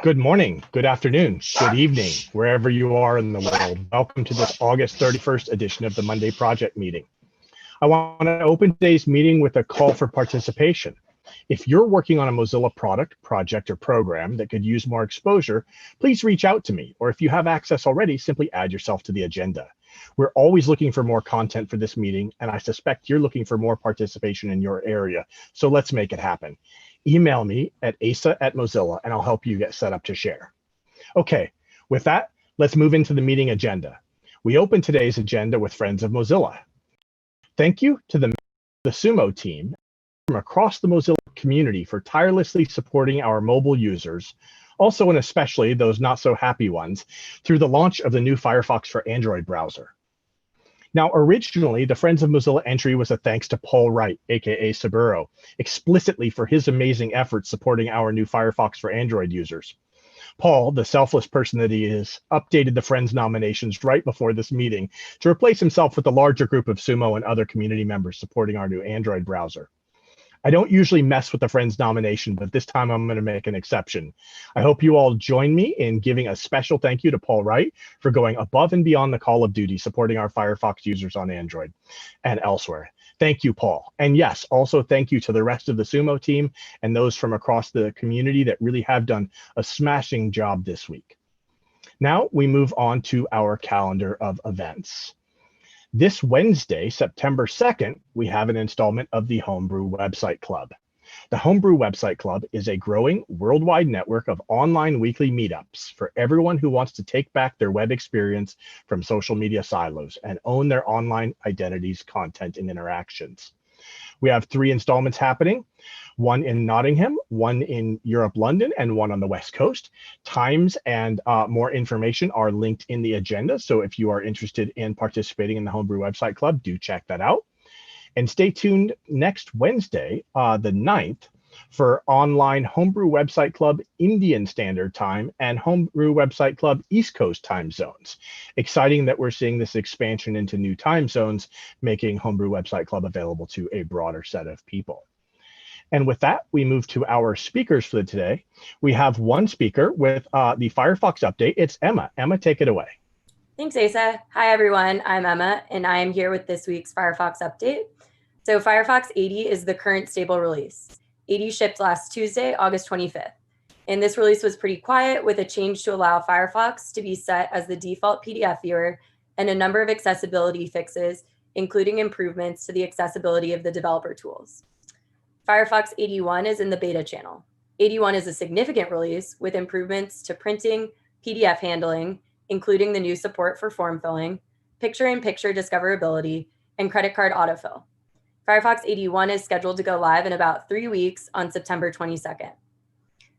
Good morning, good afternoon, good evening, wherever you are in the world. Welcome to this August 31st edition of the Monday Project meeting. I want to open today's meeting with a call for participation. If you're working on a Mozilla product, project, or program that could use more exposure, please reach out to me. Or if you have access already, simply add yourself to the agenda. We're always looking for more content for this meeting, and I suspect you're looking for more participation in your area. So let's make it happen. Email me at asa@mozilla, and I'll help you get set up to share. Okay, with that, let's move into the meeting agenda. We open today's agenda with Friends of Mozilla. Thank you to the Sumo team from across the Mozilla community for tirelessly supporting our mobile users, also and especially those not so happy ones, through the launch of the new Firefox for Android browser. Now, originally, the Friends of Mozilla entry was a thanks to Paul Wright, aka Saburo, explicitly for his amazing efforts supporting our new Firefox for Android users. Paul, the selfless person that he is, updated the Friends nominations right before this meeting to replace himself with a larger group of Sumo and other community members supporting our new Android browser. I don't usually mess with the Friends nomination, but this time I'm going to make an exception. I hope you all join me in giving a special thank you to Paul Wright for going above and beyond the call of duty, supporting our Firefox users on Android and elsewhere. Thank you, Paul. And yes, also thank you to the rest of the Sumo team and those from across the community that really have done a smashing job this week. Now we move on to our calendar of events. This Wednesday, September 2nd, we have an installment of the Homebrew Website Club. The Homebrew Website Club is a growing worldwide network of online weekly meetups for everyone who wants to take back their web experience from social media silos and own their online identities, content, and interactions. We have 3 installments happening, one in Nottingham, one in Europe, London, and one on the West Coast. Times and more information are linked in the agenda. So if you are interested in participating in the Homebrew Website Club, do check that out. And stay tuned next Wednesday, the 9th, for online Homebrew Website Club Indian Standard Time and Homebrew Website Club East Coast time zones. Exciting that we're seeing this expansion into new time zones, making Homebrew Website Club available to a broader set of people. And with that, we move to our speakers for today. We have one speaker with the Firefox update. It's Emma. Emma, take it away. Thanks, Asa. Hi, everyone. I'm Emma, and I am here with this week's Firefox update. So Firefox 80 is the current stable release. 80 shipped last Tuesday, August 25th. And this release was pretty quiet, with a change to allow Firefox to be set as the default PDF viewer and a number of accessibility fixes, including improvements to the accessibility of the developer tools. Firefox 81 is in the beta channel. 81 is a significant release with improvements to printing, PDF handling, including the new support for form filling, picture-in-picture discoverability, and credit card autofill. Firefox 81 is scheduled to go live in about 3 weeks on September 22nd,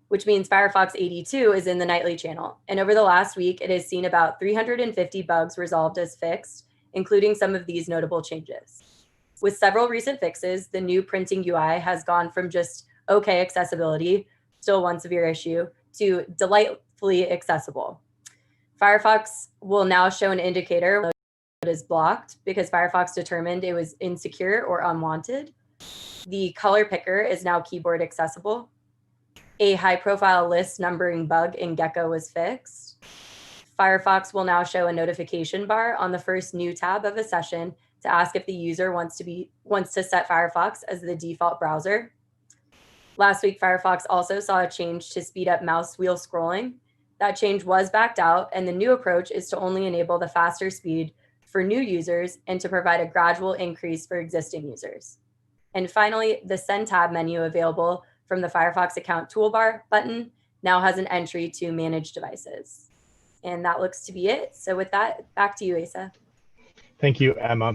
which means Firefox 82 is in the nightly channel. And over the last week, it has seen about 350 bugs resolved as fixed, including some of these notable changes. With several recent fixes, the new printing UI has gone from just okay accessibility, still one severe issue, to delightfully accessible. Firefox will now show an indicator that is blocked because Firefox determined it was insecure or unwanted. The color picker is now keyboard accessible. A high-profile list numbering bug in Gecko was fixed. Firefox will now show a notification bar on the first new tab of a session to ask if the user wants to set Firefox as the default browser. Last week, Firefox also saw a change to speed up mouse wheel scrolling. That change was backed out, and the new approach is to only enable the faster speed for new users and to provide a gradual increase for existing users. And finally, the Send tab menu available from the Firefox account toolbar button now has an entry to manage devices. And that looks to be it. So with that, back to you, Asa. Thank you, Emma.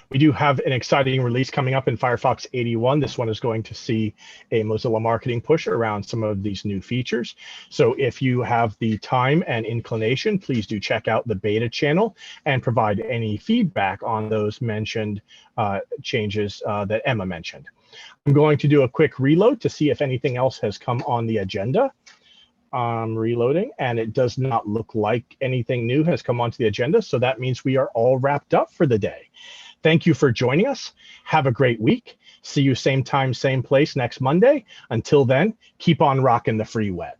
We do have an exciting release coming up in Firefox 81. This one is going to see a Mozilla marketing push around some of these new features. So if you have the time and inclination, please do check out the beta channel and provide any feedback on those mentioned changes that Emma mentioned. I'm going to do a quick reload to see if anything else has come on the agenda. I'm reloading, and it does not look like anything new has come onto the agenda. So that means we are all wrapped up for the day. Thank you for joining us. Have a great week. See you same time, same place next Monday. Until then, keep on rocking the free web.